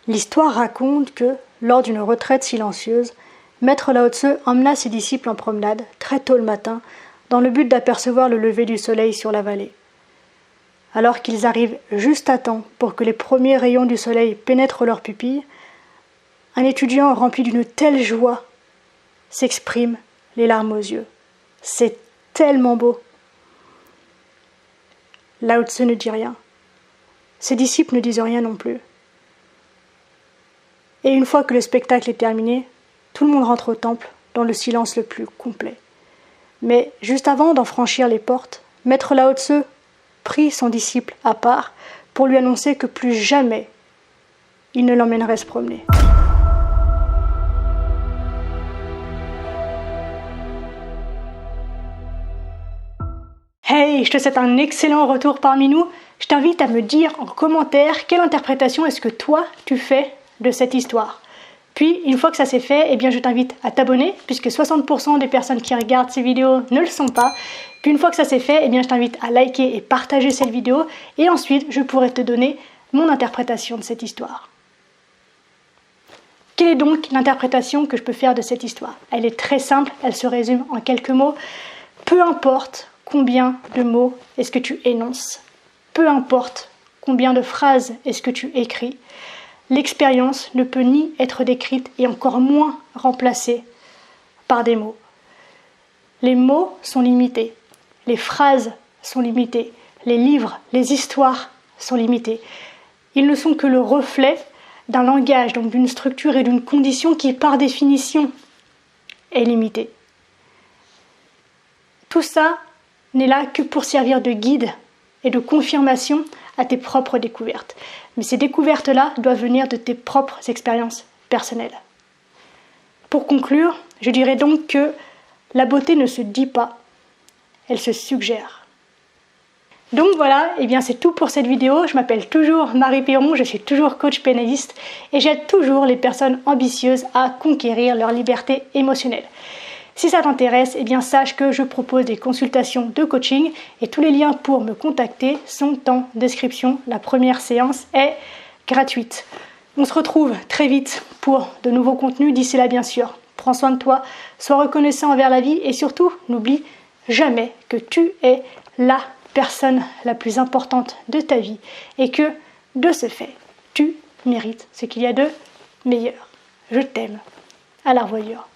L'histoire raconte que, lors d'une retraite silencieuse, Maître Lao Tse emmena ses disciples en promenade, très tôt le matin, dans le but d'apercevoir le lever du soleil sur la vallée. Alors qu'ils arrivent juste à temps pour que les premiers rayons du soleil pénètrent leurs pupilles, un étudiant rempli d'une telle joie s'exprime, les larmes aux yeux. C'est tellement beau. Lao Tse ne dit rien. Ses disciples ne disent rien non plus. Et une fois que le spectacle est terminé, tout le monde rentre au temple dans le silence le plus complet. Mais juste avant d'en franchir les portes, Maître Lao Tse prit son disciple à part pour lui annoncer que plus jamais il ne l'emmènerait se promener. Hey, je te souhaite un excellent retour parmi nous. Je t'invite à me dire en commentaire quelle interprétation est-ce que toi tu fais de cette histoire. Puis, une fois que ça c'est fait, eh bien, je t'invite à t'abonner, puisque 60% des personnes qui regardent ces vidéos ne le sont pas. Puis, une fois que ça c'est fait, eh bien, je t'invite à liker et partager cette vidéo. Et ensuite, je pourrai te donner mon interprétation de cette histoire. Quelle est donc l'interprétation que je peux faire de cette histoire? Elle est très simple, elle se résume en quelques mots. Peu importe combien de mots est-ce que tu énonces, peu importe combien de phrases est-ce que tu écris, l'expérience ne peut ni être décrite et encore moins remplacée par des mots. Les mots sont limités, les phrases sont limitées, les livres, les histoires sont limités. Ils ne sont que le reflet d'un langage, donc d'une structure et d'une condition qui, par définition, est limitée. Tout ça n'est là que pour servir de guide et de confirmation à tes propres découvertes. Mais ces découvertes-là doivent venir de tes propres expériences personnelles. Pour conclure, je dirais donc que la beauté ne se dit pas, elle se suggère. Donc voilà, eh bien c'est tout pour cette vidéo. Je m'appelle toujours Marie Perron, je suis toujours coach pénaliste et j'aide toujours les personnes ambitieuses à conquérir leur liberté émotionnelle. Si ça t'intéresse, eh bien sache que je propose des consultations de coaching et tous les liens pour me contacter sont en description. La première séance est gratuite. On se retrouve très vite pour de nouveaux contenus. D'ici là, bien sûr, prends soin de toi, sois reconnaissant envers la vie et surtout, n'oublie jamais que tu es la personne la plus importante de ta vie et que, de ce fait, tu mérites ce qu'il y a de meilleur. Je t'aime. À la revoyure.